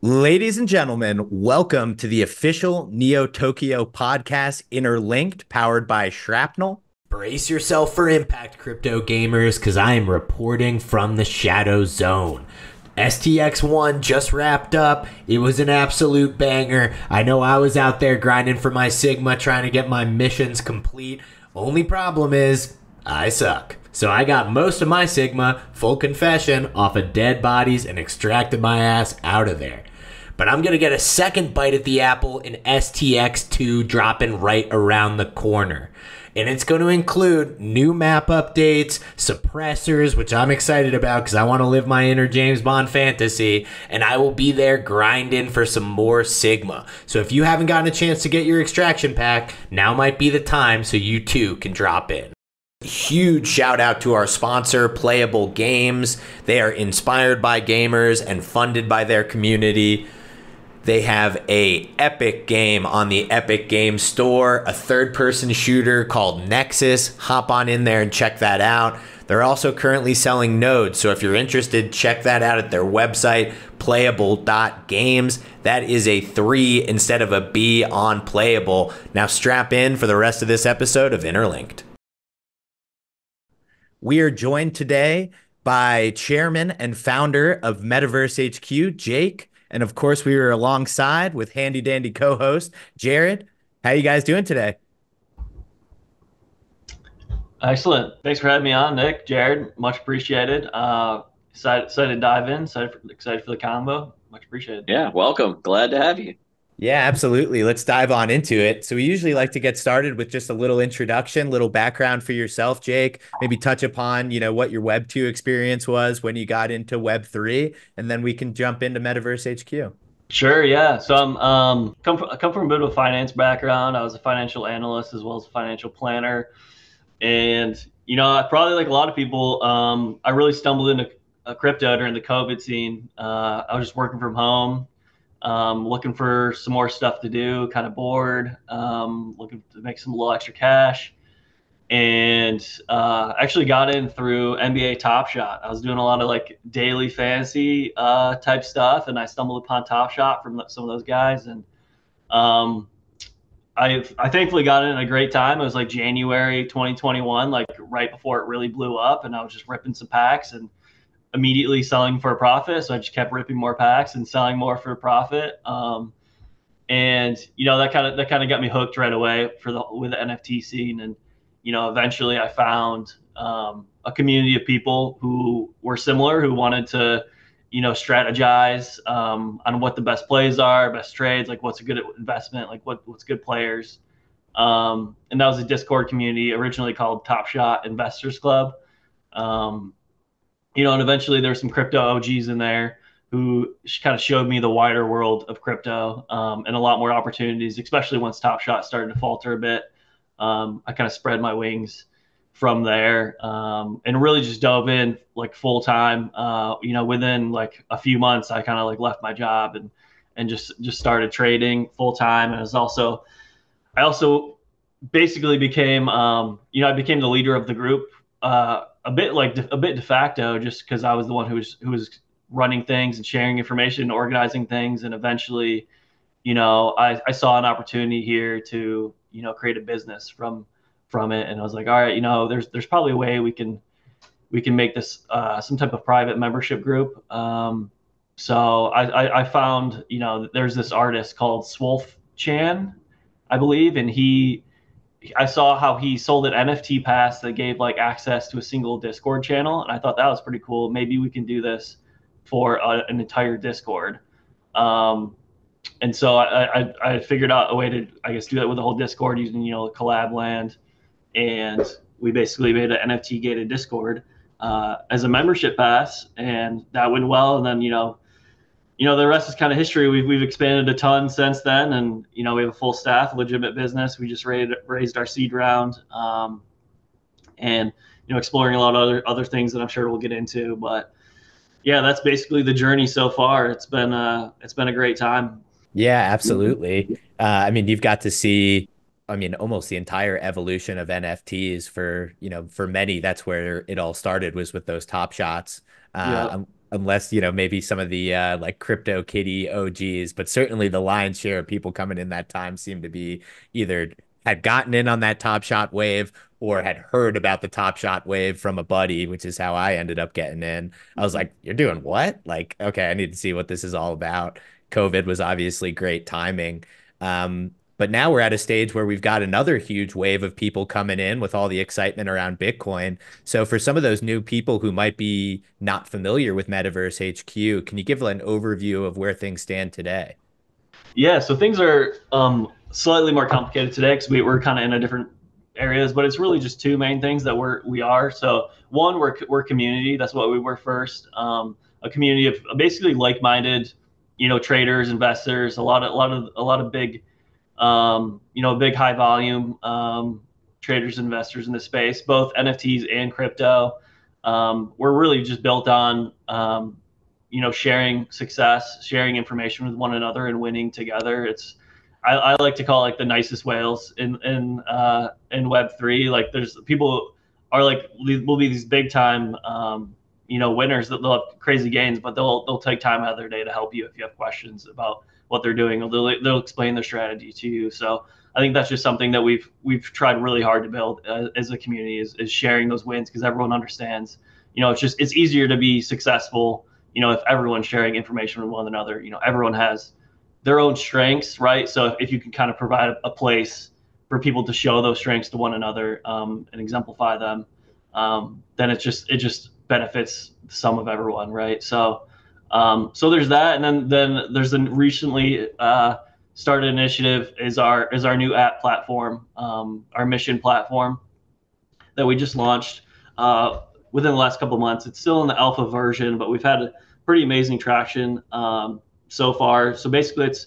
Ladies and gentlemen, welcome to the official Neo Tokyo podcast, Interlinked, powered by Shrapnel. Brace yourself for impact, crypto gamers, because I am reporting from the Shadow Zone. STX1 just wrapped up. It was an absolute banger. I know I was out there grinding for my Sigma, trying to get my missions complete. Only problem is, I suck. So I got most of my Sigma, full confession, off of dead bodies and extracted my ass out of there. But I'm going to get a second bite at the apple in STX2 dropping right around the corner. And it's going to include new map updates, suppressors, which I'm excited about because I want to live my inner James Bond fantasy. And I will be there grinding for some more Sigma. So if you haven't gotten a chance to get your extraction pack, now might be the time so you too can drop in. Huge shout out to our sponsor, Playa3ull Games. They are inspired by gamers and funded by their community. They have a epic game on the Epic Games Store, a third-person shooter called Nexus. Hop on in there and check that out. They're also currently selling nodes, so if you're interested, check that out at their website, playable.games. That is a 3 instead of a B on Playable. Now strap in for the rest of this episode of Interlinked. We are joined today by Chairman and founder of MetaverseHQ, Jake. And of course, we were alongside with handy dandy co-host Jared. How you guys doing today? Excellent. Thanks for having me on, Nick. Jared, much appreciated. Excited to dive in. Excited for the combo. Much appreciated. Yeah, welcome. Glad to have you. Yeah, absolutely. Let's dive on into it. So we usually like to get started with just a little introduction, little background for yourself, Jake. Maybe touch upon, what your Web 2 experience was when you got into Web 3, and then we can jump into Metaverse HQ. Sure, yeah. So I come from a bit of a finance background. I was a financial analyst as well as a financial planner. And, I probably like a lot of people, I really stumbled into crypto during the COVID scene. I was just working from home. Looking for some more stuff to do, kind of bored, looking to make some little extra cash. And actually got in through NBA Top Shot. I was doing a lot of like daily fantasy type stuff, and I stumbled upon Top Shot from some of those guys. And I thankfully got in at a great time. It was like January 2021, like right before it really blew up, and I was just ripping some packs and immediately selling for a profit. So I just kept ripping more packs and selling more for a profit. And that kind of got me hooked right away with the NFT scene. And eventually I found a community of people who were similar, who wanted to strategize on what the best plays are, best trades, like what's a good investment, like what's good players. And that was a Discord community originally called Top Shot Investors Club. And eventually there's some crypto OGs in there who kind of showed me the wider world of crypto and a lot more opportunities, especially once Top Shot started to falter a bit. I kind of spread my wings from there and really just dove in like full time. Within like a few months, I kind of like left my job and just started trading full time. And I also basically became, I became the leader of the group. A bit de facto, just because I was the one who was running things and sharing information and organizing things. And eventually, I saw an opportunity here to, create a business from it. And I was like, all right, there's probably a way we can make this some type of private membership group. So I found, there's this artist called Swolf Chan, I believe, and I saw how he sold an NFT pass that gave like access to a single Discord channel. And I thought that was pretty cool. Maybe we can do this for an entire Discord. And so I figured out a way to, I guess, do that with the whole Discord using, collab land. And we basically made an NFT gated Discord as a membership pass, and that went well. And then, the rest is kind of history. We've expanded a ton since then, and we have a full staff, legitimate business. We just raised our seed round, and exploring a lot of other things that I'm sure we'll get into. But yeah, that's basically the journey so far. It's been a great time. Yeah, absolutely. You've got to see, almost the entire evolution of NFTs for many. That's where it all started, was with those Top Shots. Yeah. unless, maybe some of the like Crypto Kitty OGs, but certainly the lion's share of people coming in that time seem to be either had gotten in on that Top Shot wave or had heard about the Top Shot wave from a buddy, which is how I ended up getting in. I was like, "You're doing what?" Like, okay, I need to see what this is all about. COVID was obviously great timing. But now we're at a stage where we've got another huge wave of people coming in with all the excitement around Bitcoin. So for some of those new people who might be not familiar with Metaverse HQ, can you give an overview of where things stand today? Yeah, so things are slightly more complicated today because we're kind of in a different areas, but it's really just two main things that we are. So one, we're community. That's what we were first. A community of basically like-minded, traders, investors, a lot of big, big high volume traders, investors in the space, both NFTs and crypto. We're really just built on sharing success, sharing information with one another, and winning together. I like to call it like the nicest whales in Web3. Like there's people are like will be these big time winners that they'll have crazy gains, but they'll take time out of their day to help you if you have questions about what they're doing. They'll explain their strategy to you. So I think that's just something that we've tried really hard to build as a community is sharing those wins because everyone understands. It's easier to be successful if everyone's sharing information with one another. Everyone has their own strengths, right? So if you can kind of provide a place for people to show those strengths to one another and exemplify them, then it just benefits the sum of everyone, right? So there's that, and then there's a recently started initiative is our new app platform, our mission platform that we just launched within the last couple of months. It's still in the alpha version, but we've had a pretty amazing traction so far. So basically, it's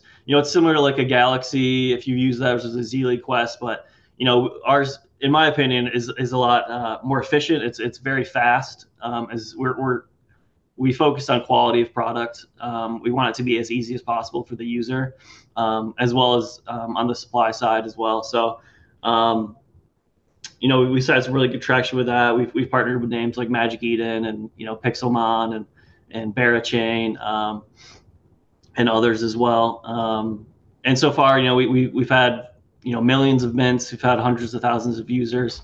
similar to like a Galaxy if you use that as a Z Quest, but ours, in my opinion, is a lot more efficient. It's very fast. As we focus on quality of product. We want it to be as easy as possible for the user, as well as on the supply side as well. So we've had some really good traction with that. We've partnered with names like Magic Eden and Pixelmon and Barachain and others as well. And so far, we've had millions of mints. We've had hundreds of thousands of users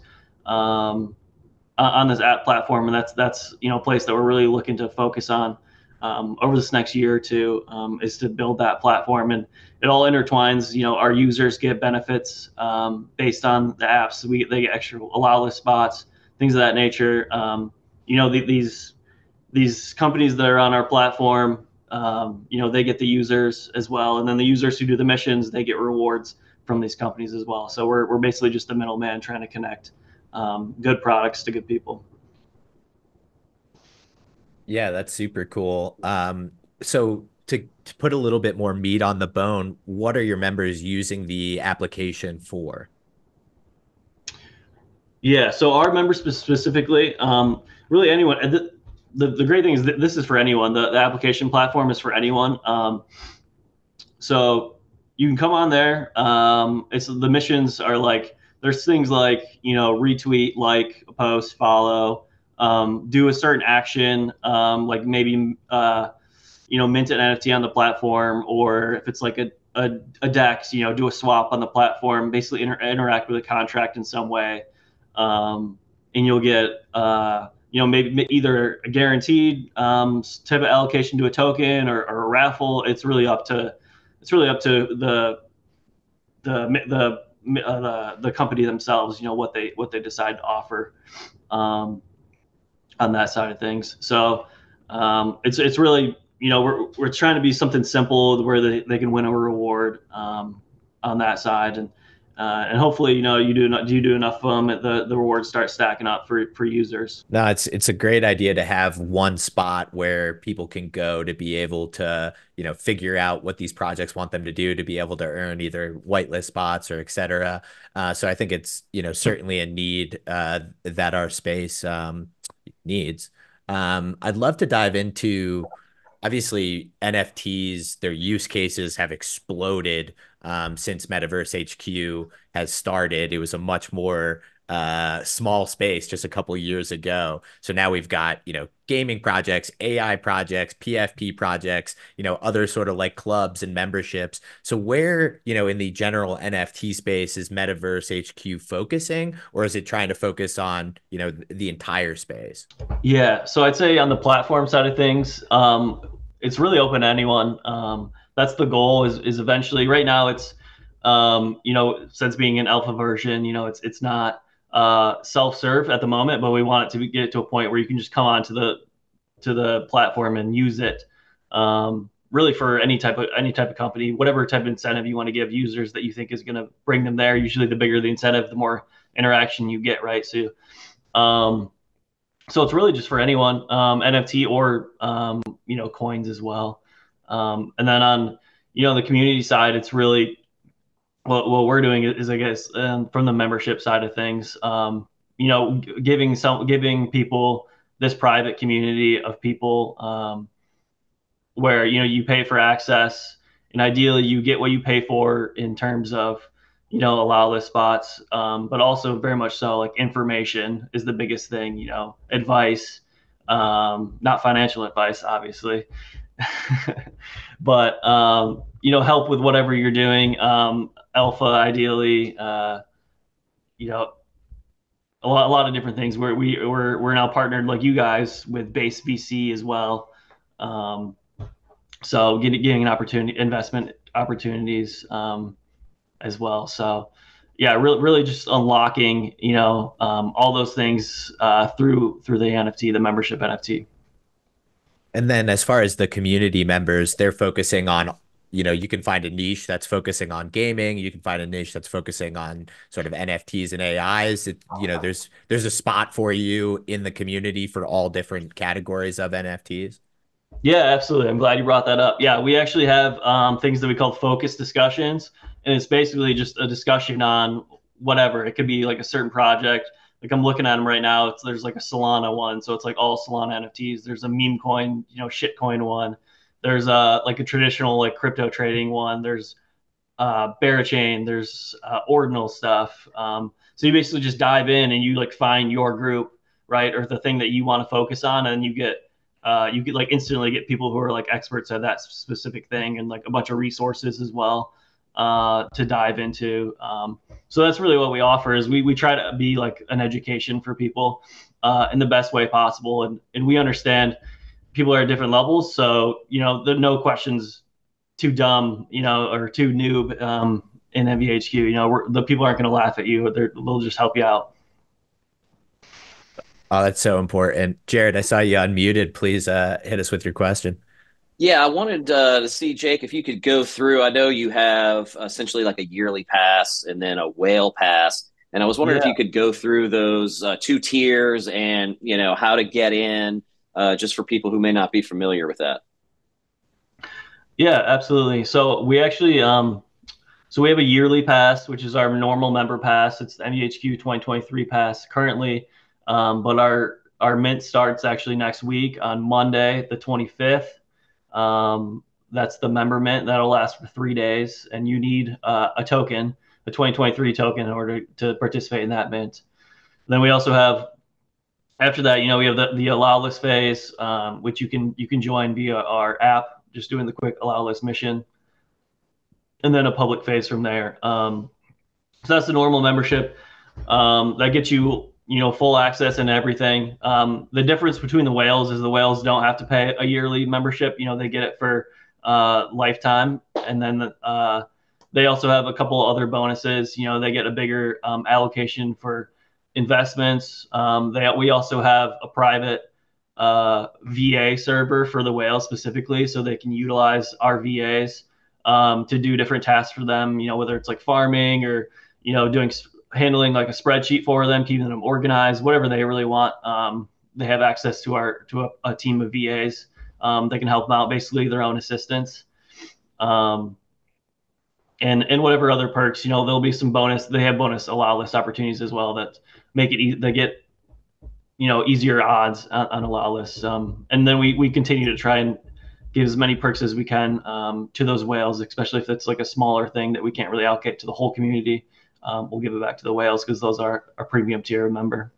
on this app platform, and that's a place that we're really looking to focus on over this next year or two is to build that platform, and it all intertwines. Our users get benefits based on the apps. They get extra allow list spots, things of that nature. These companies that are on our platform, they get the users as well, and then the users who do the missions, they get rewards from these companies as well. So we're basically just the middleman trying to connect good products to good people. Yeah, that's super cool. So to put a little bit more meat on the bone, what are your members using the application for? Yeah, so our members specifically, really anyone. The great thing is that this is for anyone. The application platform is for anyone. So you can come on there. It's the missions are like there's things like retweet, like a post, follow, do a certain action, like maybe mint an NFT on the platform, or if it's like a DEX, do a swap on the platform, basically interact with a contract in some way, and you'll get maybe either a guaranteed type of allocation to a token or a raffle. It's really up to the company themselves, what they decide to offer on that side of things. So it's really we're trying to be something simple where they can win a reward on that side, and hopefully you do enough of them, the rewards start stacking up for users. No, it's a great idea to have one spot where people can go to be able to, figure out what these projects want them to do to be able to earn either whitelist spots or et cetera. So I think it's, certainly a need that our space needs. I'd love to dive into obviously NFTs, their use cases have exploded since Metaverse HQ has started. It was a much more small space just a couple years ago. So now we've got, gaming projects, AI projects, PFP projects, other sort of like clubs and memberships. So where, in the general NFT space is Metaverse HQ focusing, or is it trying to focus on, the entire space? Yeah, so I'd say on the platform side of things, it's really open to anyone. That's the goal. Is eventually. Right now, it's since being an alpha version, it's not self-serve at the moment, but we want it to get to a point where you can just come on to the platform and use it. Really for any type of company, whatever type of incentive you want to give users that you think is going to bring them there. Usually, the bigger the incentive, the more interaction you get, right? So it's really just for anyone, NFT or coins as well. And then on the community side, it's really what we're doing is I guess from the membership side of things, giving people this private community of people where you pay for access, and ideally you get what you pay for in terms of allow list spots, but also very much so like information is the biggest thing. Advice, not financial advice, obviously, but help with whatever you're doing. Alpha, ideally, a lot of different things. We're now partnered like you guys with Base VC as well. So getting an investment opportunities as well. So yeah, really just unlocking, all those things through the NFT, the membership NFT. And then as far as the community members, they're focusing on, you can find a niche that's focusing on gaming. You can find a niche that's focusing on sort of NFTs and AIs. There's a spot for you in the community for all different categories of NFTs. Yeah, absolutely. I'm glad you brought that up. Yeah, we actually have things that we call focus discussions, and it's basically just a discussion on whatever. It could be like a certain project. Like I'm looking at them right now. There's like a Solana one, so it's like all Solana NFTs. There's a meme coin, shitcoin one. There's like a traditional like crypto trading one. There's Barachain. There's ordinal stuff. So you basically just dive in and you like find your group, right, or the thing that you want to focus on, and you could like instantly get people who are like experts at that specific thing, and like a bunch of resources as well to dive into. So that's really what we offer is we try to be like an education for people in the best way possible. And we understand people are at different levels. So, there are no questions too dumb, or too noob in MVHQ. The people aren't going to laugh at you. They'll just help you out. Oh, that's so important. Jared, I saw you unmuted. Please hit us with your question. Yeah, I wanted to see, Jake, if you could go through. I know you have essentially like a yearly pass and then a whale pass. And I was wondering if you could go through those two tiers and, how to get in just for people who may not be familiar with that. Yeah, absolutely. So we actually, so we have a yearly pass, which is our normal member pass. It's the MVHQ 2023 pass currently. But our mint starts actually next week on Monday, the 25th. That's the member mint. That'll last for 3 days, and you need a token, a 2023 token, in order to participate in that mint. Then we also have, after that, we have the allow list phase, which you can join via our app, just doing the quick allow list mission, and then a public phase from there. So that's the normal membership. That gets you full access and everything. The difference between the whales is the whales don't have to pay a yearly membership. They get it for lifetime. And then they also have a couple other bonuses. They get a bigger allocation for investments. We also have a private VA server for the whales specifically, so they can utilize our VAs to do different tasks for them, whether it's like farming or, handling like a spreadsheet for them, keeping them organized, whatever they really want. They have access to a team of VAs. They can help them out, basically their own assistants. And whatever other perks, there'll be some bonus. They have bonus allow list opportunities as well that make it they get, easier odds on allow lists. And then we continue to try and give as many perks as we can to those whales, especially if it's like a smaller thing that we can't really allocate to the whole community. we'll give it back to the whales because those are our premium tier member.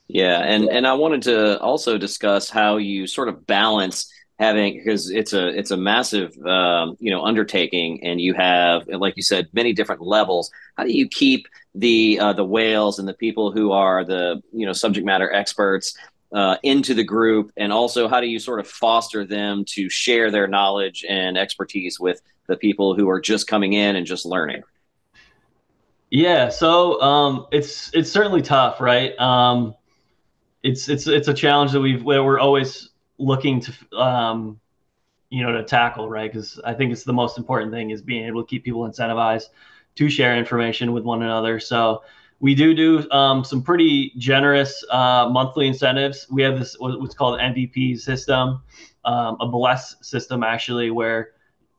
Yeah, and I wanted to also discuss how you sort of balance having, because it's a massive undertaking, and you have, like you said, many different levels. How do you keep the whales and the people who are the subject matter experts into the group, and also how do you sort of foster them to share their knowledge and expertise with the people who are just coming in and just learning? Yeah, so it's certainly tough, right? It's a challenge that we're always looking to to tackle, right? Because I think it's the most important thing is being able to keep people incentivized to share information with one another. So we do some pretty generous monthly incentives. We have this what's called an MVP system, a bless system actually, where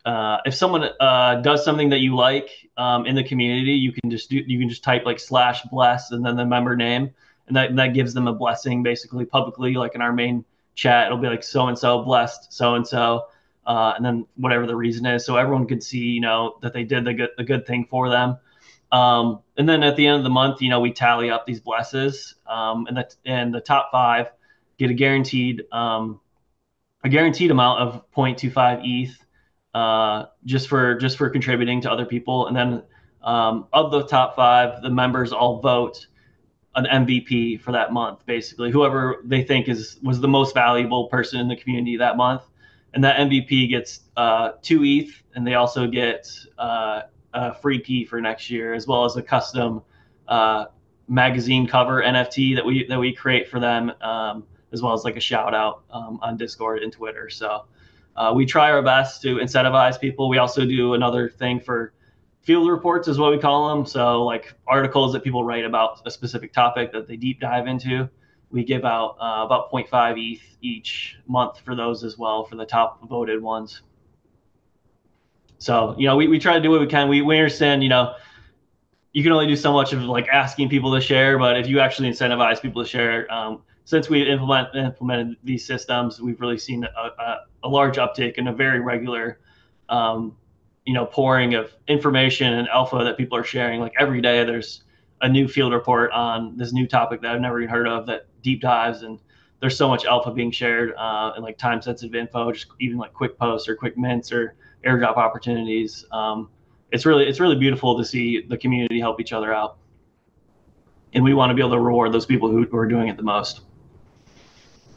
if someone does something that you like in the community, you can just type like /bless and then the member name, and that gives them a blessing basically publicly, like in our main chat. It'll be like so and so blessed so and so, and then whatever the reason is, so everyone can see that they did the good thing for them. And then at the end of the month, we tally up these blesses, and the top 5 get a guaranteed amount of 0.25 ETH. Just for contributing to other people. And then of the top 5, the members all vote an MVP for that month, basically whoever they think was the most valuable person in the community that month. And that MVP gets 2 ETH, and they also get a free key for next year, as well as a custom magazine cover NFT that we create for them, as well as like a shout out on Discord and Twitter. So we try our best to incentivize people. We also do another thing for field reports, is what we call them. So like articles that people write about a specific topic that they deep dive into. We give out about 0.5 ETH each month for those as well, for the top voted ones. So, we try to do what we can. We understand, you can only do so much of like asking people to share, but if you actually incentivize people to share, since we implemented these systems, we've really seen a large uptick and a very regular, pouring of information and alpha that people are sharing. Like every day, there's a new field report on this new topic that I've never even heard of that deep dives, and there's so much alpha being shared and like time sensitive info, just even like quick posts or quick mints or airdrop opportunities. It's really beautiful to see the community help each other out, and we want to be able to reward those people who are doing it the most.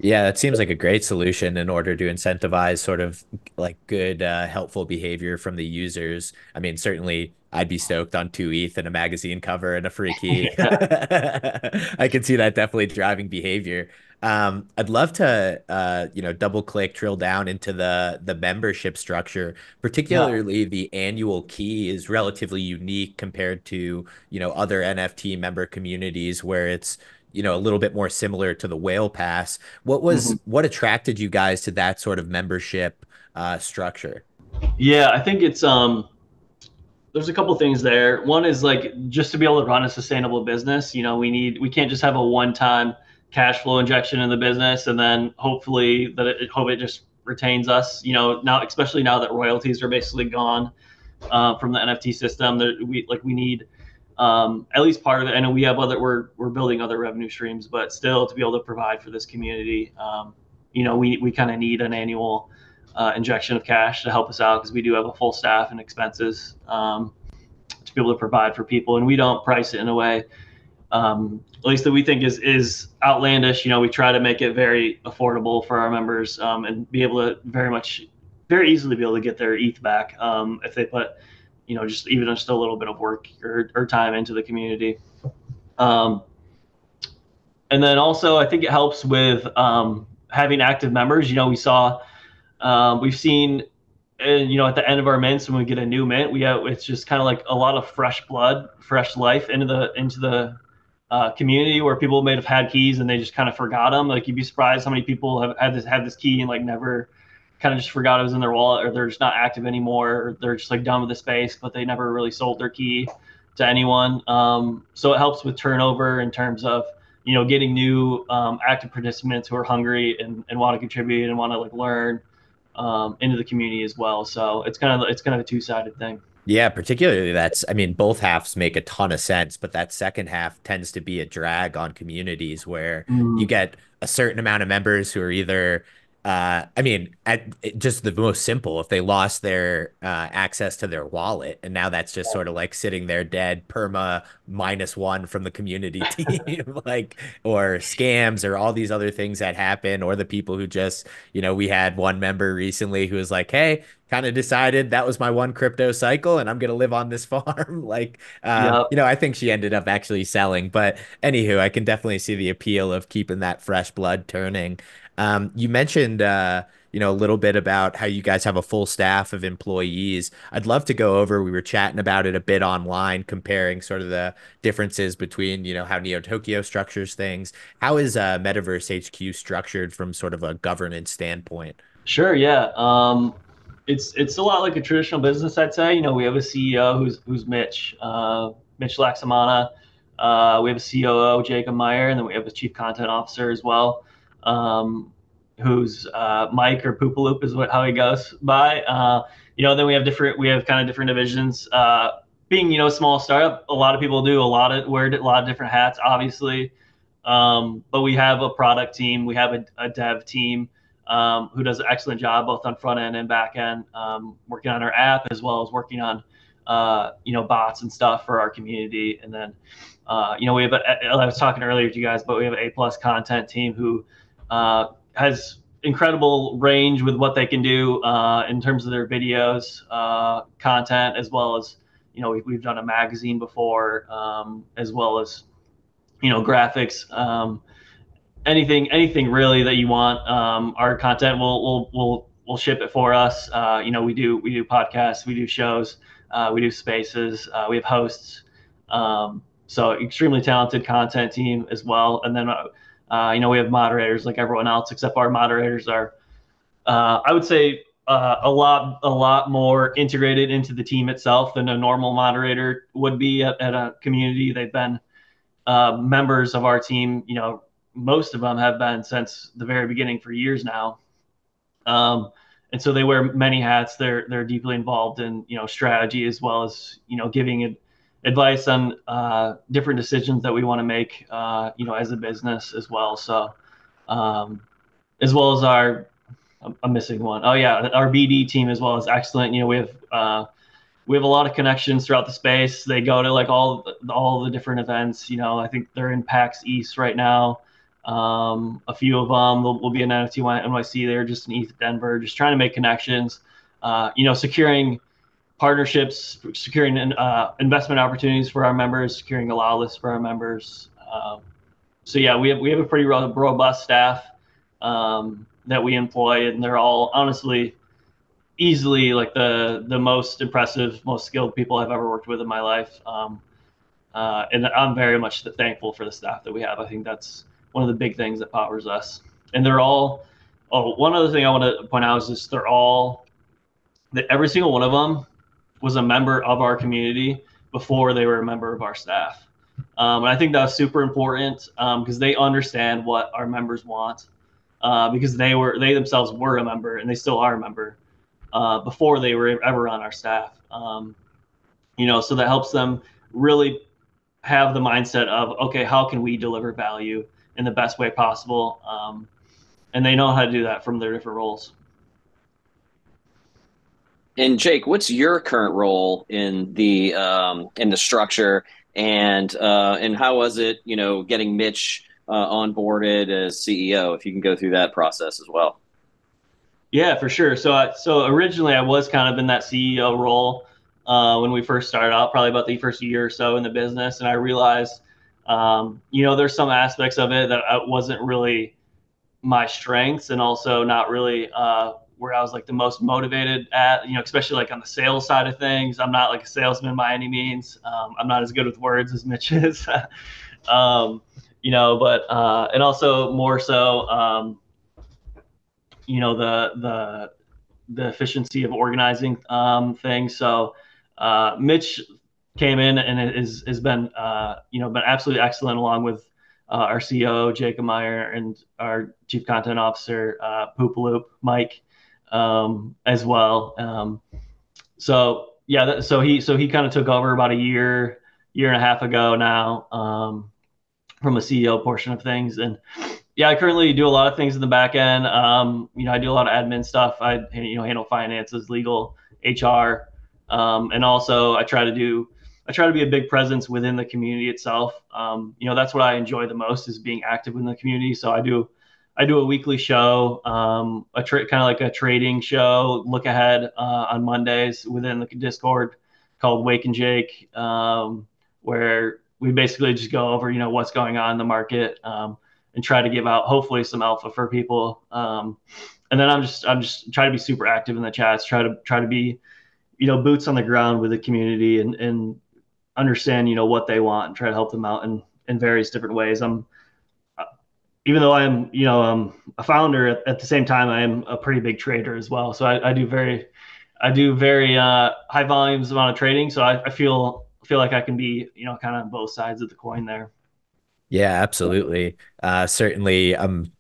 Yeah, that seems like a great solution in order to incentivize sort of like good, helpful behavior from the users. I mean, certainly I'd be stoked on 2 ETH and a magazine cover and a free key. I can see that definitely driving behavior. I'd love to, double click, drill down into the membership structure. Particularly, the annual key is relatively unique compared to, other NFT member communities where it's a little bit more similar to the whale pass. What attracted you guys to that sort of membership structure? Yeah, I think it's there's a couple things there. One is like just to be able to run a sustainable business, we can't just have a one-time cash flow injection in the business and then hopefully hope it just retains us. Now, especially now that royalties are basically gone from the NFT system, that we need at least part of it. I know we have we're building other revenue streams, but still to be able to provide for this community, we kind of need an annual injection of cash to help us out, because we do have a full staff and expenses to be able to provide for people, and we don't price it in a way at least that we think is outlandish. We try to make it very affordable for our members and be able to very easily be able to get their ETH back if they put just a little bit of work or time into the community. And then also I think it helps with having active members. We've seen, at the end of our mints, when we get a new mint, it's just kind of like a lot of fresh blood, fresh life into the community, where people may have had keys and they just kind of forgot them. Like, you'd be surprised how many people have had this key and like never, kind of just forgot it was in their wallet, or they're just not active anymore, or they're just like done with the space, but they never really sold their key to anyone. So it helps with turnover in terms of getting new active participants who are hungry and want to contribute and want to like learn into the community as well. So it's kind of a two-sided thing. Yeah, particularly I mean, both halves make a ton of sense, but that second half tends to be a drag on communities where you Mm, get a certain amount of members who are either, I mean, just the most simple, if they lost their access to their wallet, and now that's just sort of like sitting there dead, perma -1 from the community team, like, or scams or all these other things that happen, or the people who just, we had one member recently who was like, hey, kind of decided that was my one crypto cycle and I'm going to live on this farm. Like, yep. I think she ended up actually selling, but anywho, I can definitely see the appeal of keeping that fresh blood turning. You mentioned, a little bit about how you guys have a full staff of employees. I'd love to go over, we were chatting about it a bit online, comparing sort of the differences between, how Neo Tokyo structures things. How is Metaverse HQ structured from sort of a governance standpoint? Sure, yeah. It's a lot like a traditional business, I'd say. We have a CEO who's Mitch Laxamana. We have a COO, Jacob Meyer, and then we have a chief content officer as well, who's Mike or Poopaloop is how he goes by. Then we have kind of different divisions. Being a small startup, a lot of people wear a lot of different hats, obviously. But we have a product team, we have a dev team who does an excellent job both on front end and back end, working on our app as well as working on bots and stuff for our community. And then we have I was talking earlier to you guys, but we have an A+ content team who has incredible range with what they can do in terms of their videos, content, as well as we've done a magazine before, as well as graphics, anything really that you want. Our content will ship it for us. We do podcasts, we do shows, we do spaces, we have hosts. So extremely talented content team as well. And then we have moderators like everyone else, except our moderators are I would say a lot more integrated into the team itself than a normal moderator would be at a community. They've been members of our team. Most of them have been since the very beginning for years now. And so they wear many hats. They're deeply involved in strategy as well as giving advice on different decisions that we want to make as a business as well. So as well as I'm missing one. Oh yeah, our BD team as well is excellent. We have a lot of connections throughout the space. They go to like all the different events. I think they're in PAX East right now. A few of them will be in NFT NYC. They're just in East Denver, just trying to make connections. Securing partnerships, securing investment opportunities for our members, securing a allow list for our members. So yeah, we have a pretty robust staff that we employ, and they're all honestly easily like the most impressive, most skilled people I've ever worked with in my life. And I'm very much thankful for the staff that we have. I think that's one of the big things that powers us. And they're all, one other thing I want to point out is just that every single one of them was a member of our community before they were a member of our staff. And I think that's super important because they understand what our members want because they themselves were a member and they still are a member before they were ever on our staff. So that helps them really have the mindset of, okay, how can we deliver value in the best way possible? And they know how to do that from their different roles. And Jake, what's your current role in the structure, and how was it, getting Mitch onboarded as CEO? If you can go through that process as well. Yeah, for sure. So originally I was kind of in that CEO role when we first started out, probably about the first year or so in the business, and I realized, there's some aspects of it that wasn't really my strengths, and also not really where I was like the most motivated at, especially like on the sales side of things. I'm not like a salesman by any means. I'm not as good with words as Mitch is, but and also more so, the efficiency of organizing things. So Mitch came in and has been been absolutely excellent, along with our CEO Jacob Meyer and our chief content officer Poopaloop Mike as well. So yeah, so he kind of took over about a year and a half ago now, from a CEO portion of things. And yeah, I currently do a lot of things in the back end. I do a lot of admin stuff. I handle finances, legal, HR, and also I try to be a big presence within the community itself. That's what I enjoy the most, is being active in the community. So I do a weekly show, kind of like a trading show, look ahead, on Mondays within the Discord, called Wake and Jake, where we basically just go over, what's going on in the market, and try to give out hopefully some alpha for people. And then I'm just trying to be super active in the chats, try to be, boots on the ground with the community, and understand, what they want, and try to help them out in various different ways. Even though I'm, a founder, at the same time, I am a pretty big trader as well. So I do very high volumes amount of trading. So I feel like I can be, kind of on both sides of the coin there. Yeah, absolutely. Certainly, I'm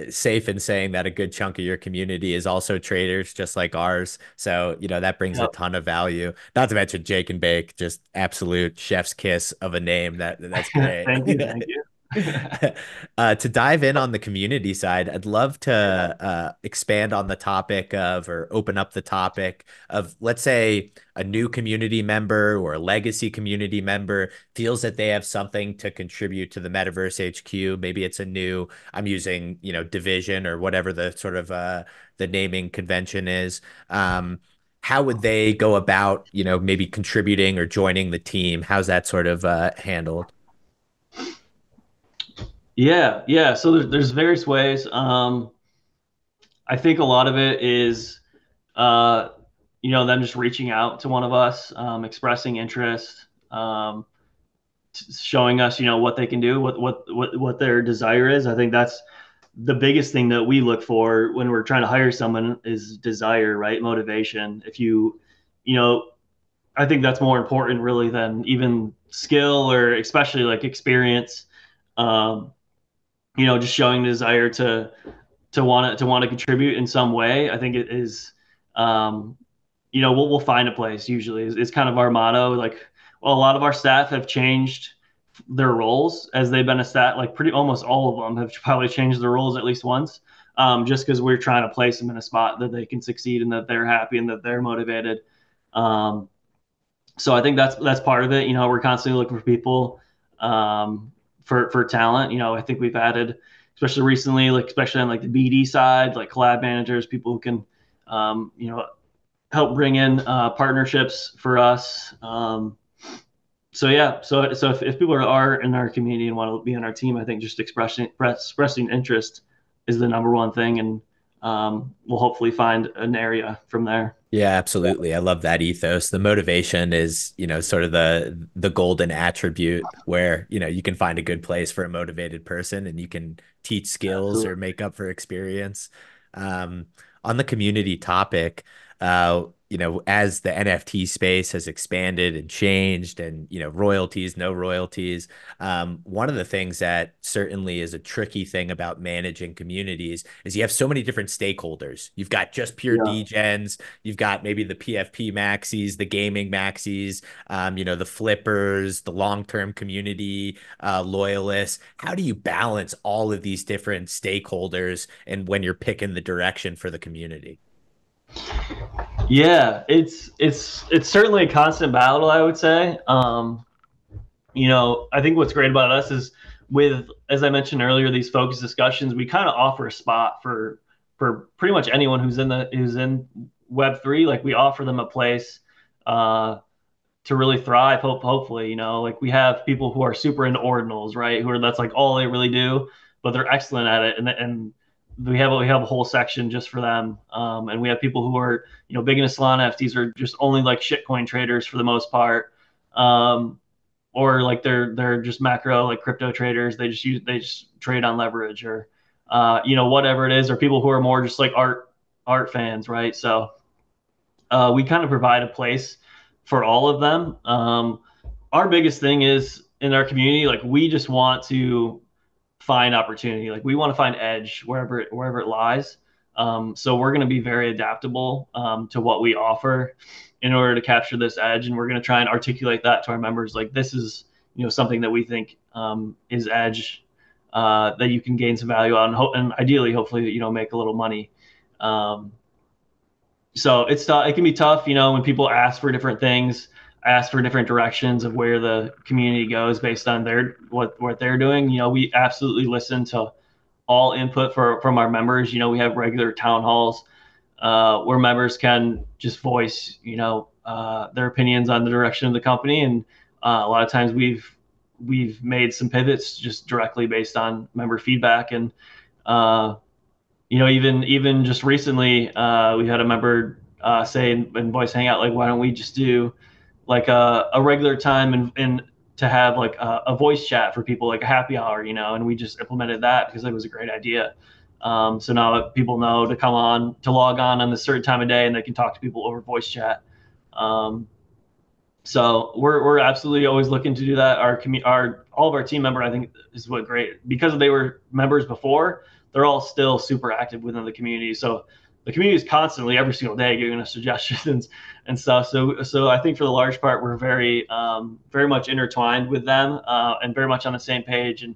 safe in saying that a good chunk of your community is also traders, just like ours. So, that brings a Yep. ton of value. Not to mention Jake and Bake, just absolute chef's kiss of a name. That's great. Thank you. Thank you. To dive in on the community side, I'd love to expand on the topic of, or open up the topic of, let's say, a new community member or a legacy community member feels that they have something to contribute to the Metaverse HQ. Maybe it's a new, I'm using, division or whatever the sort of the naming convention is. How would they go about, maybe contributing or joining the team? How's that sort of handled? Yeah. So there's various ways. I think a lot of it is, them just reaching out to one of us, expressing interest, showing us, what they can do, what their desire is. I think that's the biggest thing that we look for when we're trying to hire someone, is desire, right? Motivation. You know, I think that's more important really than even skill, or especially like experience. Um, just showing desire to want to contribute in some way. I think it is, we'll find a place usually. It's kind of our motto. Like, well, a lot of our staff have changed their roles as they've been a stat. Like, pretty almost all of them have probably changed their roles at least once, just because we're trying to place them in a spot that they can succeed, and that they're happy, and that they're motivated. Um, so I think that's part of it. We're constantly looking for people, for talent. I think we've added, especially recently, like especially on like the BD side, like collab managers, people who can, help bring in partnerships for us. So yeah, so if people are in our community and want to be on our team, I think just expressing interest is the number one thing, and we'll hopefully find an area from there. Yeah, absolutely. I love that ethos. The motivation is, sort of the golden attribute where, you can find a good place for a motivated person and you can teach skills or Absolutely. make up for experience. Um, on the community topic, as the NFT space has expanded and changed and, royalties, no royalties, one of the things that certainly is a tricky thing about managing communities is you have so many different stakeholders. You've got just pure Yeah. degens, you've got maybe the PFP maxis, the gaming maxis, the flippers, the long-term community loyalists. How do you balance all of these different stakeholders and when you're picking the direction for the community? Yeah, it's certainly a constant battle, I would say. I think what's great about us is, with, as I mentioned earlier, these focus discussions, we kind of offer a spot for pretty much anyone who's in Web3. Like, we offer them a place to really thrive. Hopefully, like, we have people who are super into ordinals, right? That's like all they really do, but they're excellent at it, and we have a whole section just for them. And we have people who are, big into Solana NFTs, or just only like shitcoin traders for the most part. Or like they're just macro, like crypto traders. They just trade on leverage, or whatever it is, or people who are more just like art fans, right? So we kind of provide a place for all of them. Our biggest thing is, in our community, like, we just want to find opportunity. Like, we want to find edge wherever it lies. So we're going to be very adaptable to what we offer in order to capture this edge, and we're going to try and articulate that to our members. Like, this is, something that we think is edge that you can gain some value on, and ideally, hopefully, make a little money. So it can be tough, when people ask for different things, ask for different directions of where the community goes based on what they're doing. We absolutely listen to all input from our members. We have regular town halls where members can just voice, their opinions on the direction of the company, and a lot of times we've made some pivots just directly based on member feedback. And even just recently, we had a member say in Voice Hangout, like, why don't we just do like a regular time and to have like a voice chat for people, like a happy hour, and we just implemented that because it was a great idea. So now people know to log on this certain time of day, and they can talk to people over voice chat. So we're absolutely always looking to do that. All of our team member, I think, is what great, because they were members before. They're all still super active within the community. So the community is constantly, every single day, giving us suggestions and stuff. So I think for the large part, we're very much intertwined with them and very much on the same page. And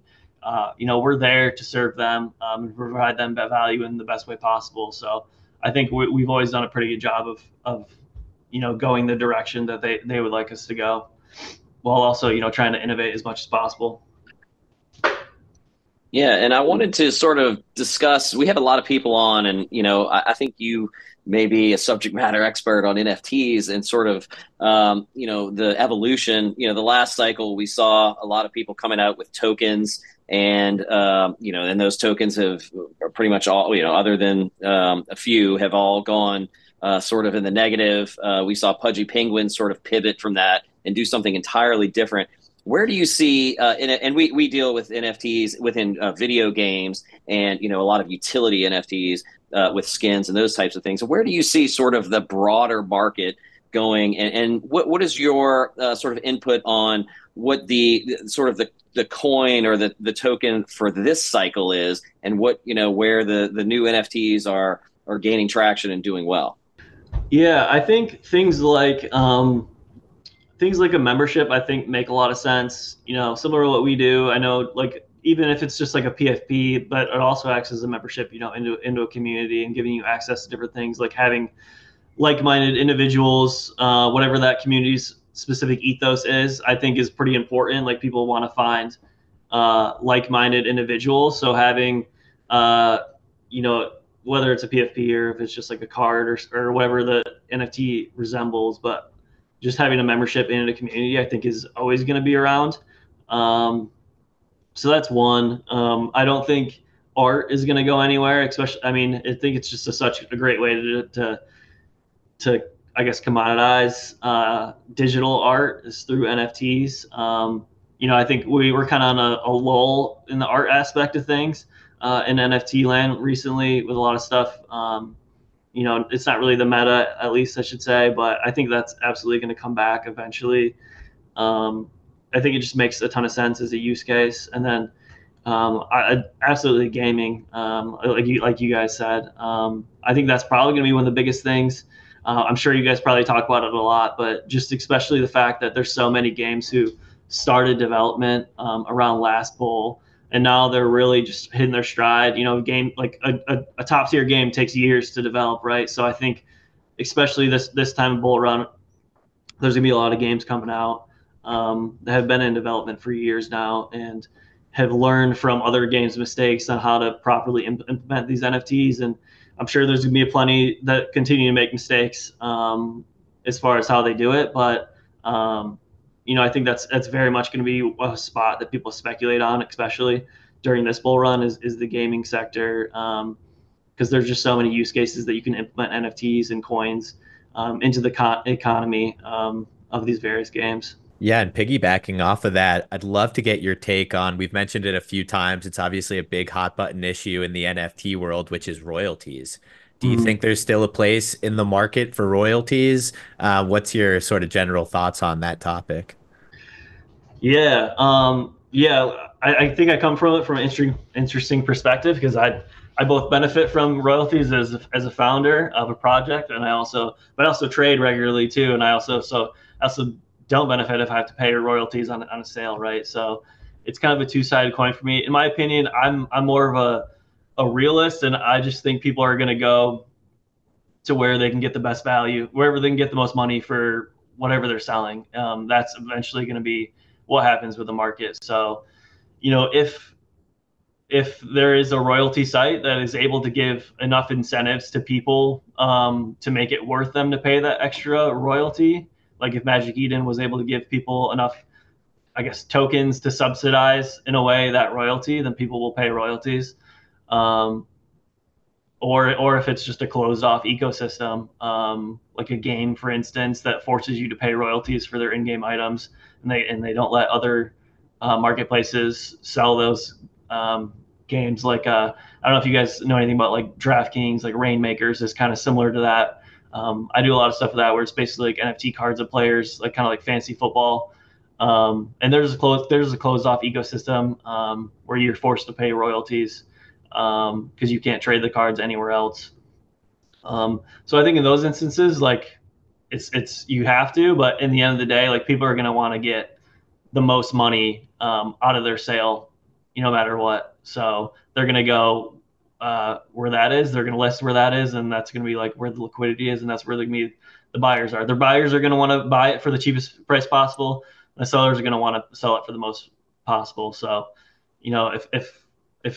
we're there to serve them and provide them that value in the best way possible. So I think we've always done a pretty good job of going the direction that they would like us to go, while also trying to innovate as much as possible. Yeah, and I wanted to sort of discuss, we have a lot of people on, and I think you may be a subject matter expert on NFTs and sort of the evolution. The last cycle we saw a lot of people coming out with tokens, and and those tokens are pretty much all, other than a few, have all gone sort of in the negative. We saw Pudgy Penguin sort of pivot from that and do something entirely different. Where do you see, and we deal with NFTs within video games, and a lot of utility NFTs with skins and those types of things. Where do you see sort of the broader market going, and what is your sort of input on what the sort of the coin or the token for this cycle is, and what where the new NFTs are gaining traction and doing well? Yeah, I think things like a membership, I think, make a lot of sense. Similar to what we do. I know, like, even if it's just like a PFP, but it also acts as a membership, into a community and giving you access to different things, like having like-minded individuals, whatever that community's specific ethos is, I think is pretty important. Like, people want to find like-minded individuals. So having, whether it's a PFP or if it's just like a card or whatever the NFT resembles, but just having a membership in a community, I think, is always going to be around. So that's one. I don't think art is going to go anywhere, especially, I think it's just such a great way to I guess, commoditize digital art is through NFTs. I think we were kind of on a lull in the art aspect of things in NFT land recently with a lot of stuff. It's not really the meta, at least I should say, but I think that's absolutely going to come back eventually. I think it just makes a ton of sense as a use case. And then absolutely gaming, like you guys said. I think that's probably going to be one of the biggest things. I'm sure you guys probably talk about it a lot, but just especially the fact that there's so many games who started development around last bull, and now they're really just hitting their stride. Game like a top tier game takes years to develop, right? So I think, especially this time of bull run, there's gonna be a lot of games coming out that have been in development for years now and have learned from other games' mistakes on how to properly implement these NFTs. And I'm sure there's gonna be plenty that continue to make mistakes as far as how they do it, but I think that's very much going to be a spot that people speculate on, especially during this bull run, is the gaming sector, because there's just so many use cases that you can implement NFTs and coins into the economy of these various games. Yeah, and piggybacking off of that, I'd love to get your take on, we've mentioned it a few times, it's obviously a big hot button issue in the NFT world, which is royalties. Do you think there's still a place in the market for royalties? What's your sort of general thoughts on that topic? Yeah, I think I come from it from an interesting perspective, because I both benefit from royalties as a founder of a project, and I also trade regularly too, and I also don't benefit if I have to pay royalties on a sale, right? So it's kind of a two-sided coin for me. In my opinion, I'm more of a realist, and I just think people are going to go to where they can get the best value, wherever they can get the most money for whatever they're selling. That's eventually going to be what happens with the market. So, you know, if there is a royalty site that is able to give enough incentives to people to make it worth them to pay that extra royalty, like if Magic Eden was able to give people enough, I guess, tokens to subsidize in a way that royalty, then people will pay royalties. Or if it's just a closed off ecosystem, like a game, for instance, that forces you to pay royalties for their in-game items, and they don't let other marketplaces sell those games. Like I don't know if you guys know anything about like DraftKings, like Rainmakers is kind of similar to that. I do a lot of stuff with that where it's basically like NFT cards of players, like kind of like fantasy football. And there's a closed off ecosystem where you're forced to pay royalties because you can't trade the cards anywhere else. So I think in those instances, like it's you have to, but in the end of the day, like people are going to want to get the most money out of their sale, no matter what. So they're going to go where that is. They're going to list where that is, and that's going to be like where the liquidity is, and that's where the buyers are. Their buyers are going to want to buy it for the cheapest price possible. The sellers are going to want to sell it for the most possible. So, you know, if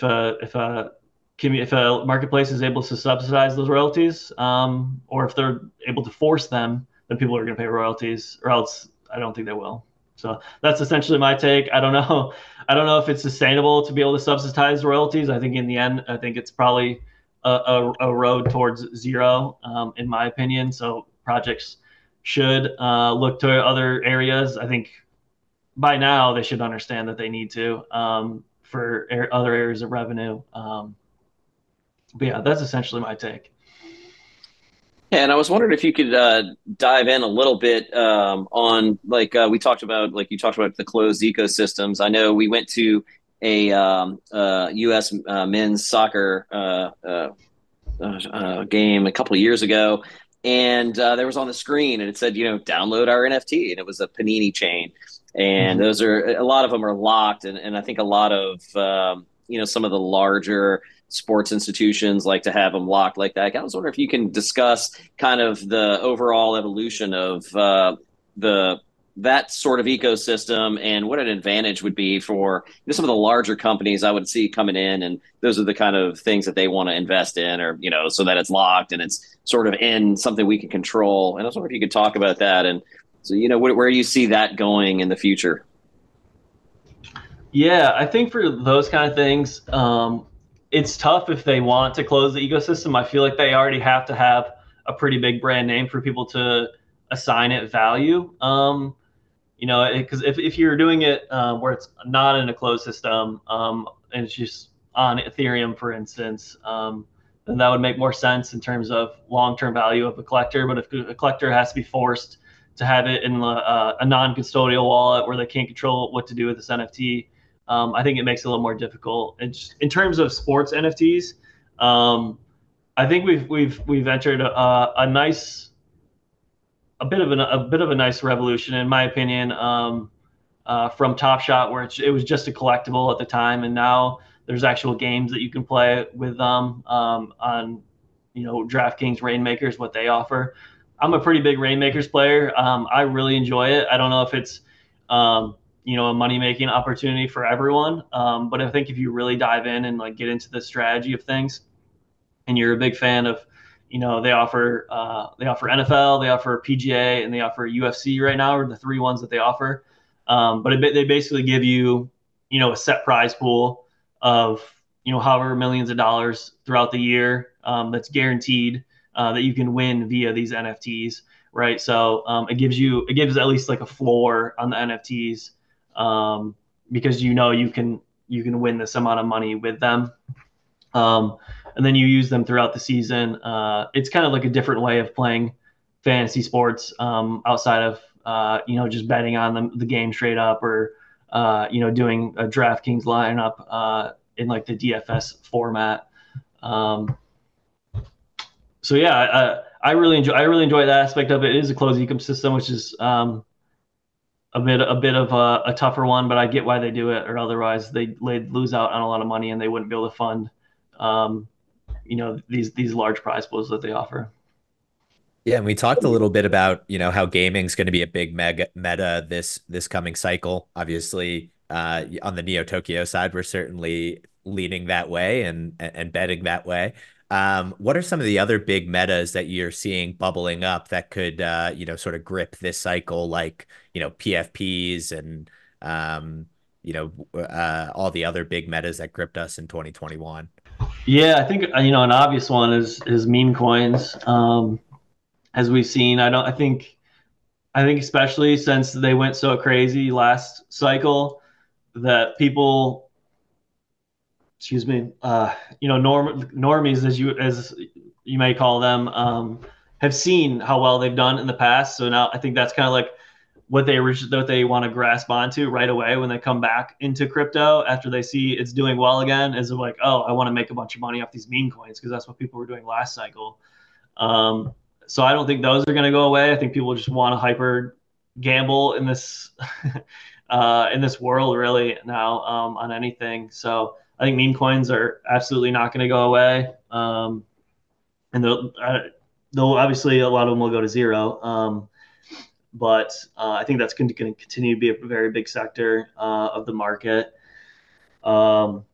a marketplace is able to subsidize those royalties, or if they're able to force them, then people are going to pay royalties, or else I don't think they will. So that's essentially my take. I don't know. I don't know if it's sustainable to be able to subsidize royalties. I think in the end, I think it's probably a road towards zero, in my opinion. So projects should look to other areas. I think by now they should understand that they need to for other areas of revenue. But yeah, that's essentially my take. And I was wondering if you could dive in a little bit on like we talked about, like you talked about the closed ecosystems. I know we went to a U.S. Men's soccer game a couple of years ago, and there was on the screen, and it said, download our NFT, and it was a Panini chain, and Mm-hmm. those are a lot of them are locked, and I think a lot of some of the larger sports institutions like to have them locked like that. I was wondering if you can discuss kind of the overall evolution of that sort of ecosystem and what an advantage would be for some of the larger companies I would see coming in, and those are the kind of things that they want to invest in, or so that it's locked and it's sort of in something we can control. And I was wondering if you could talk about that, and so where you see that going in the future. Yeah, I think for those kind of things, it's tough if they want to close the ecosystem. I feel like they already have to have a pretty big brand name for people to assign it value. Because if you're doing it where it's not in a closed system and it's just on Ethereum, for instance, then that would make more sense in terms of long-term value of a collector. But if a collector has to be forced to have it in a non-custodial wallet where they can't control what to do with this NFT, I think it makes it a little more difficult. And in terms of sports NFTs, I think we've entered a bit of a nice revolution, in my opinion, from Top Shot, where it was just a collectible at the time, and now there's actual games that you can play with them on DraftKings, Rainmakers, what they offer. I'm a pretty big Rainmakers player. I really enjoy it. I don't know if it's a money-making opportunity for everyone, but I think if you really dive in and like get into the strategy of things, and you're a big fan of, they offer NFL, they offer PGA, and they offer UFC right now, are the three ones that they offer. But they basically give you, a set prize pool of, however millions of dollars throughout the year that's guaranteed that you can win via these NFTs, right? So it gives at least like a floor on the NFTs because you can win this amount of money with them. And then you use them throughout the season. It's kind of like a different way of playing fantasy sports outside of just betting on the game straight up, or doing a DraftKings lineup in like the DFS format. Um, so yeah, I really enjoy that aspect of it. It is a closed ecosystem, which is a bit of a tougher one, but I get why they do it, or otherwise they'd lose out on a lot of money and they wouldn't be able to fund um, these large prize pools that they offer. Yeah, and we talked a little bit about, how gaming's going to be a big meta this coming cycle. Obviously, on the Neo Tokyo side, we're certainly leaning that way and betting that way. What are some of the other big metas that you're seeing bubbling up that could, sort of grip this cycle, like, PFPs and, all the other big metas that gripped us in 2021? Yeah, I think an obvious one is meme coins. As we've seen, I think especially since they went so crazy last cycle that people, excuse me, normies as you may call them, have seen how well they've done in the past. So now I think that's kind of like what they want to grasp onto right away when they come back into crypto after they see it's doing well again. Is like, oh, I want to make a bunch of money off these meme coins because that's what people were doing last cycle. So I don't think those are going to go away. I think people just want to hyper gamble in this in this world really now on anything. So I think meme coins are absolutely not going to go away, and they'll obviously a lot of them will go to zero. But I think that's going to continue to be a very big sector of the market. Um,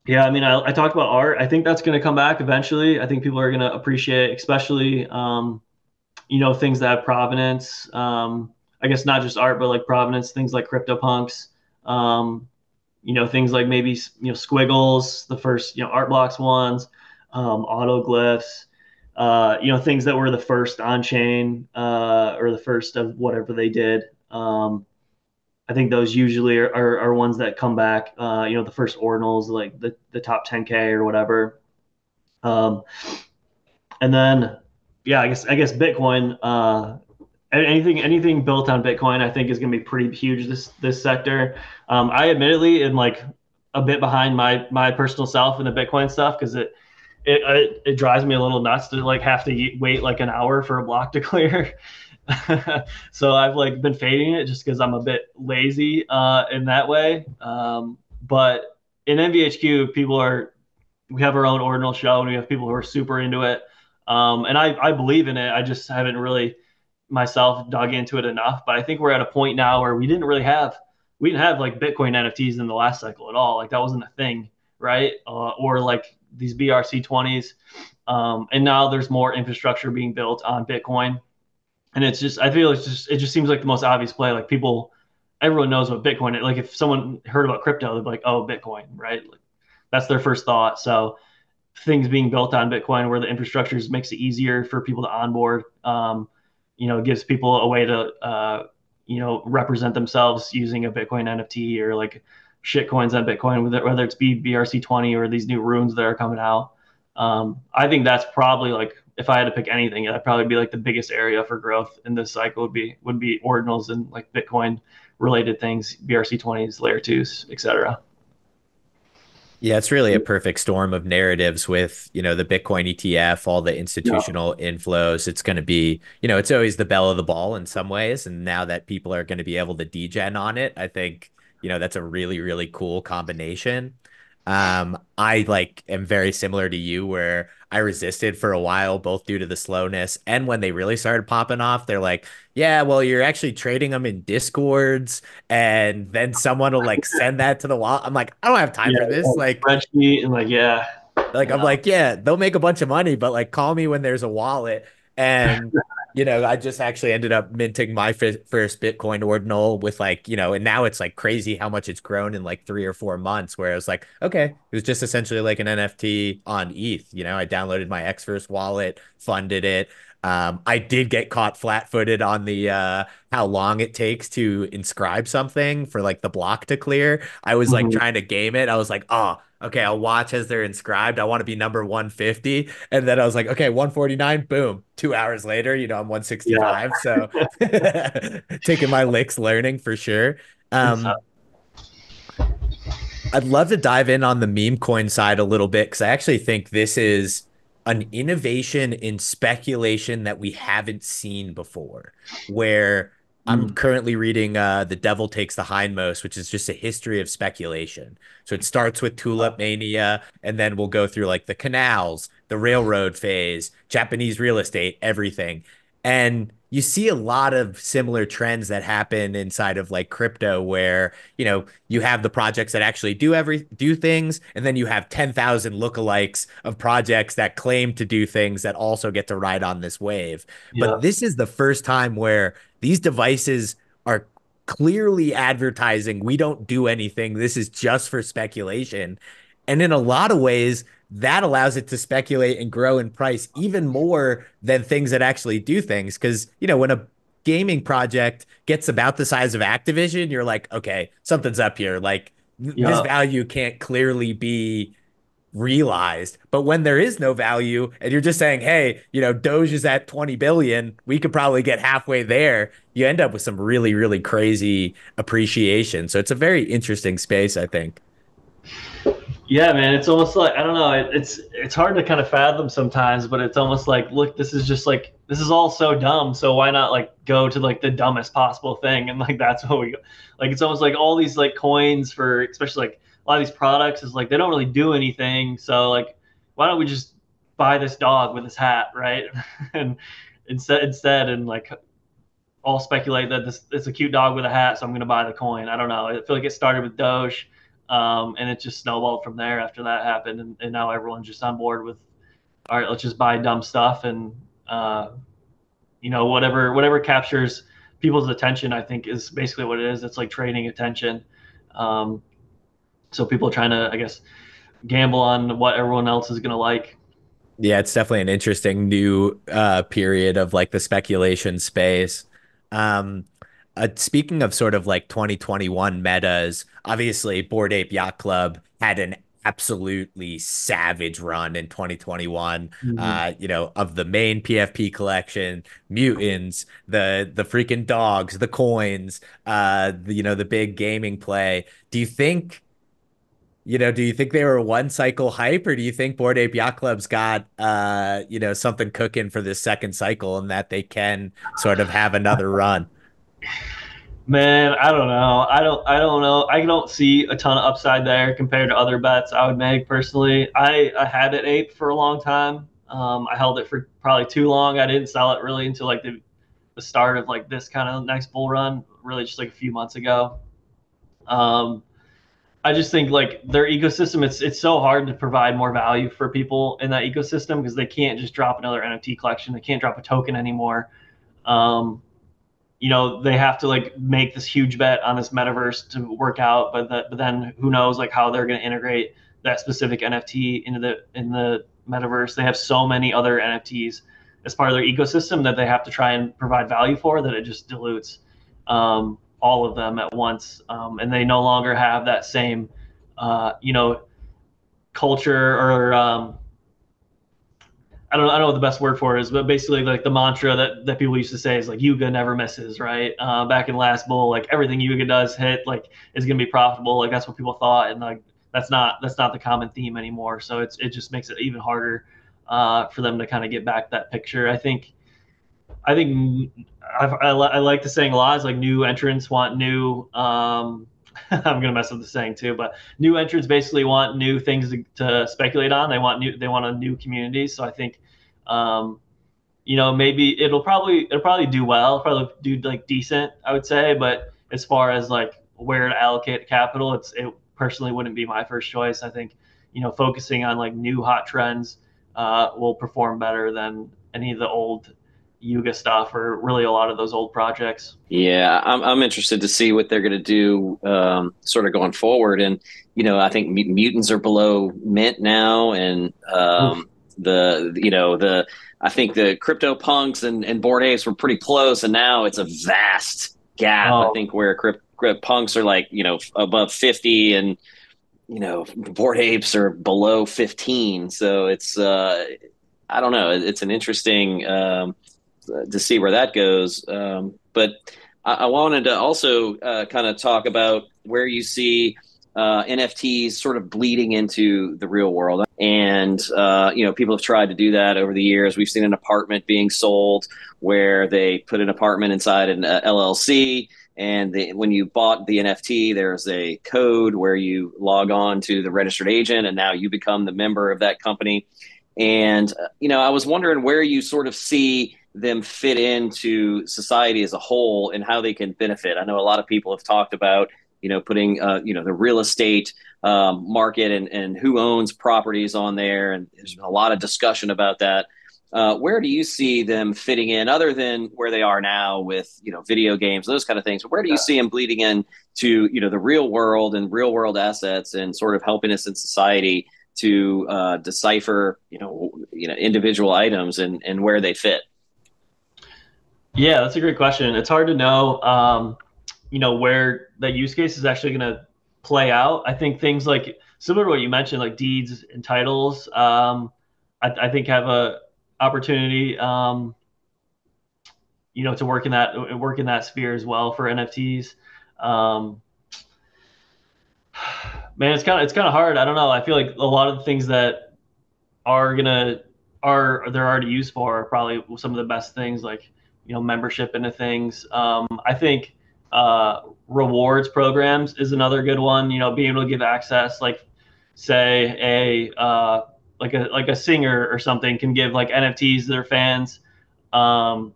yeah, I mean, I talked about art. I think that's going to come back eventually. I think people are going to appreciate, especially things that have provenance. I guess not just art, but like provenance, things like CryptoPunks. Things like maybe Squiggles, the first Art Blocks ones, autoglyphs. Things that were the first on chain or the first of whatever they did. I think those usually are ones that come back. The first ordinals, like the top 10K or whatever. And then, yeah, I guess Bitcoin. Anything built on Bitcoin, I think, is going to be pretty huge this sector. I admittedly am like a bit behind my personal self in the Bitcoin stuff because it drives me a little nuts to like have to wait like an hour for a block to clear. So I've like been fading it just because I'm a bit lazy in that way. But in MVHQ, we have our own ordinal show and we have people who are super into it. And I believe in it. I just haven't really myself dug into it enough. But I think we're at a point now where we didn't have like Bitcoin NFTs in the last cycle at all. Like that wasn't a thing, right? Or like these BRC20s. And now there's more infrastructure being built on Bitcoin. And I feel it just seems like the most obvious play. Like everyone knows what Bitcoin is. Like if someone heard about crypto, they'd be like, oh, Bitcoin, right? Like that's their first thought. So things being built on Bitcoin where the infrastructure makes it easier for people to onboard. It gives people a way to, represent themselves using a Bitcoin NFT or like shit coins on Bitcoin, whether it's BRC20 or these new runes that are coming out. I think that's probably like, if I had to pick anything, that'd probably be like the biggest area for growth in this cycle would be ordinals and like Bitcoin related things, BRC20s, layer twos, etc. Yeah, it's really a perfect storm of narratives with, the Bitcoin ETF, all the institutional inflows. It's going to be, it's always the belle of the ball in some ways. And now that people are going to be able to degen on it, I think, that's a really, really cool combination. I like am very similar to you where I resisted for a while, both due to the slowness and when they really started popping off, they're like, yeah, well, you're actually trading them in Discords and then someone will like send that to the wall. I'm like, I don't have time for this. Spreadsheet and like, yeah. I'm like, yeah, they'll make a bunch of money, but like call me when there's a wallet. And I just actually ended up minting my first Bitcoin ordinal with like, and now it's like crazy how much it's grown in like 3 or 4 months, where I was like, okay, it was just essentially like an NFT on ETH. I downloaded my Xverse wallet, funded it. I did get caught flat-footed on the how long it takes to inscribe something for like the block to clear. I was like trying to game it. I was like, oh, okay, I'll watch as they're inscribed. I want to be number 150. And then I was like, okay, 149, boom. 2 hours later, I'm 165. Yeah. So taking my licks learning for sure. I'd love to dive in on the meme coin side a little bit because I actually think this is an innovation in speculation that we haven't seen before. Where I'm Mm. currently reading The Devil Takes the Hindmost, which is just a history of speculation. So it starts with Tulip Mania, and then we'll go through like the canals, the railroad phase, Japanese real estate, everything. And you see a lot of similar trends that happen inside of like crypto where, you have the projects that actually do things, and then you have 10,000 lookalikes of projects that claim to do things that also get to ride on this wave. Yeah. But this is the first time where these devices are clearly advertising we don't do anything. This is just for speculation. And in a lot of ways, that allows it to speculate and grow in price even more than things that actually do things. Because, when a gaming project gets about the size of Activision, you're like, okay, something's up here. Like this Yeah. value can't clearly be realized. But when there is no value and you're just saying, hey, Doge is at 20 billion, we could probably get halfway there, you end up with some really, really crazy appreciation. So it's a very interesting space, I think. Yeah, man, it's almost like I don't know. It's hard to kind of fathom sometimes, but it's almost like, look, this is just like this is all so dumb. So why not like go to like the dumbest possible thing, and like that's what we go. Like it's almost like all these like coins for especially like a lot of these products is like they don't really do anything. So like why don't we just buy this dog with this hat, right? And instead and like all speculate that this it's a cute dog with a hat, so I'm gonna buy the coin. I don't know. I feel like it started with Doge. And it just snowballed from there after that happened, and now everyone's just on board with, all right, let's just buy dumb stuff, and whatever captures people's attention, I think is basically what it is. It's like trading attention. So people are trying to, I guess, gamble on what everyone else is gonna like. Yeah, it's definitely an interesting new period of like the speculation space. Um, Speaking of sort of like 2021 metas, obviously Bored Ape Yacht Club had an absolutely savage run in 2021. Mhm. Of the main PFP collection, mutants, the freaking dogs, the coins, the big gaming play. Do you think they were one cycle hype, or do you think Bored Ape Yacht Club's got something cooking for this second cycle and that they can sort of have another run? Man, I don't know. I don't know. I don't see a ton of upside there compared to other bets I would make personally. I had it ape for a long time. I held it for probably too long. I didn't sell it really until like the start of like this kind of next bull run, really just like a few months ago. Um, I just think like their ecosystem, it's so hard to provide more value for people in that ecosystem because they can't just drop another NFT collection. They can't drop a token anymore. Um, they have to like make this huge bet on this metaverse to work out, but then who knows like how they're going to integrate that specific NFT in the metaverse. They have so many other NFTs as part of their ecosystem that they have to try and provide value for that it just dilutes all of them at once, and they no longer have that same culture or I don't know what the best word for it is, but basically like the mantra that people used to say is like Yuga never misses, right? Back in last bull, like everything Yuga does hit like is gonna be profitable. Like that's what people thought, and like that's not the common theme anymore. So it just makes it even harder for them to kind of get back that picture. I think I like the saying a lot is like new entrants want new. I'm gonna mess up the saying too, but new entrants basically want new things to speculate on. They want a new community. So I think, maybe it'll probably do well, probably do like decent, I would say. But as far as like where to allocate capital, it personally wouldn't be my first choice. I think, focusing on like new hot trends will perform better than any of the old Yuga stuff or really a lot of those old projects. Yeah, I'm interested to see what they're going to do, sort of going forward. And I think mutants are below mint now, and Oof. the I think the crypto punks and Bored Apes were pretty close, and now it's a vast gap. I Oh, think where crypto punks are like above 50, and Bored Apes are below 15. So it's I don't know. It's an interesting. To see where that goes. But I wanted to also kind of talk about where you see NFTs sort of bleeding into the real world. And, people have tried to do that over the years. We've seen an apartment being sold where they put an apartment inside an LLC. And when you bought the NFT, there's a code where you log on to the registered agent, and now you become the member of that company. And, I was wondering where you sort of see them fit into society as a whole and how they can benefit. I know a lot of people have talked about, putting, the real estate market and who owns properties on there. And there's been a lot of discussion about that. Where do you see them fitting in other than where they are now with, video games, those kind of things? Where do you see them bleeding in to, the real world and real world assets and sort of helping us in society to decipher, individual items and where they fit? Yeah, that's a great question. It's hard to know, where that use case is actually going to play out. I think things like similar to what you mentioned, like deeds and titles, I think have a opportunity, to work in that sphere as well for NFTs. Man, it's kind of hard. I don't know. I feel like a lot of the things that they're already used for are probably some of the best things, like membership into things. I think rewards programs is another good one. Being able to give access, like say a singer or something can give like NFTs to their fans, or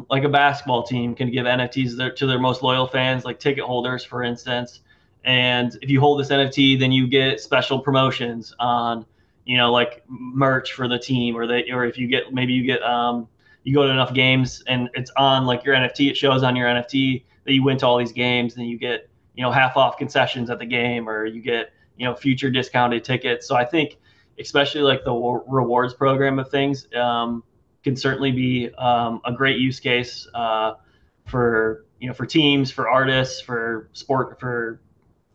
like a basketball team can give NFTs to their most loyal fans, like ticket holders, for instance. And if you hold this NFT, then you get special promotions on, like merch for the team, or if you get, you go to enough games and it's on like your NFT, it shows on your NFT that you went to all these games, then you get, half off concessions at the game, or you get, future discounted tickets. So I think especially like the rewards program of things can certainly be a great use case for teams, for artists, for sport, for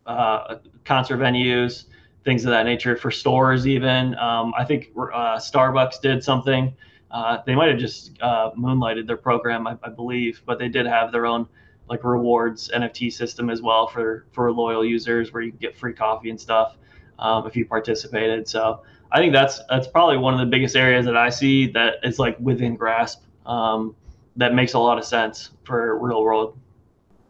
concert venues, things of that nature, for stores even. I think Starbucks did something. They might have just moonlighted their program, I believe, but they did have their own like rewards NFT system as well for loyal users, where you can get free coffee and stuff if you participated. So I think that's probably one of the biggest areas that I see that is like within grasp, that makes a lot of sense for real world.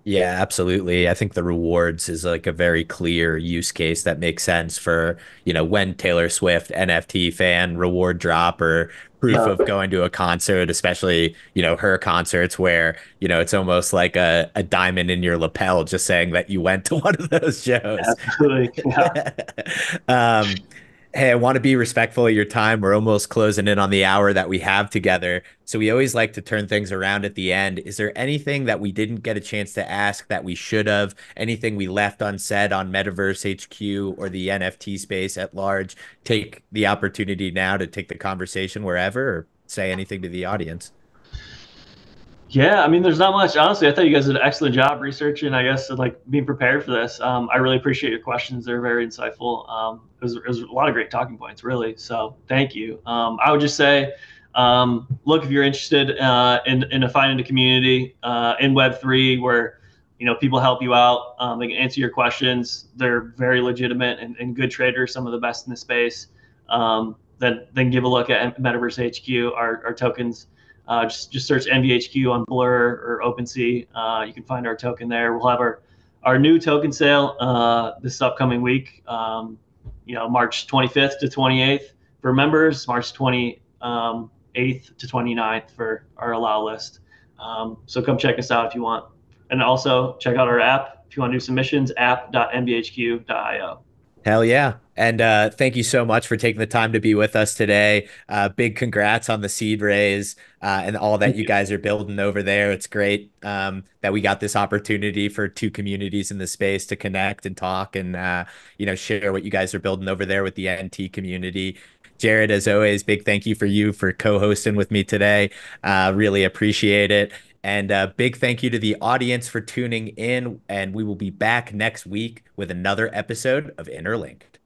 Yeah, absolutely. I think the rewards is like a very clear use case that makes sense for, when Taylor Swift NFT fan reward drop, or proof Yeah, of going to a concert, especially, her concerts where, it's almost like a diamond in your lapel just saying that you went to one of those shows. absolutely. Yeah. Um, Hey, I want to be respectful of your time. We're almost closing in on the hour that we have together. So we always like to turn things around at the end. Is there anything that we didn't get a chance to ask that we should have? Anything we left unsaid on Metaverse HQ or the NFT space at large? Take the opportunity now to take the conversation wherever, or say anything to the audience. Yeah, I mean, there's not much. Honestly, I thought you guys did an excellent job researching, I guess, like being prepared for this. I really appreciate your questions. They're very insightful. It was a lot of great talking points, really. So thank you. I would just say, look, if you're interested in finding a community in Web3 where, people help you out, they can answer your questions. They're very legitimate and good traders, some of the best in the space. Then give a look at MetaverseHQ, our tokens. Just search MVHQ on Blur or OpenSea. You can find our token there. We'll have our new token sale this upcoming week. March 25th to 28th for members, March 28th to 29th for our allow list. So come check us out if you want. And also check out our app if you want to do submissions, app.mvhq.io. Hell yeah. And thank you so much for taking the time to be with us today. Big congrats on the seed raise and all that you guys are building over there. It's great that we got this opportunity for two communities in the space to connect and talk and, share what you guys are building over there with the NT community. Jared, as always, big thank you for co-hosting with me today. Really appreciate it. And a big thank you to the audience for tuning in. And we will be back next week with another episode of Interlinked.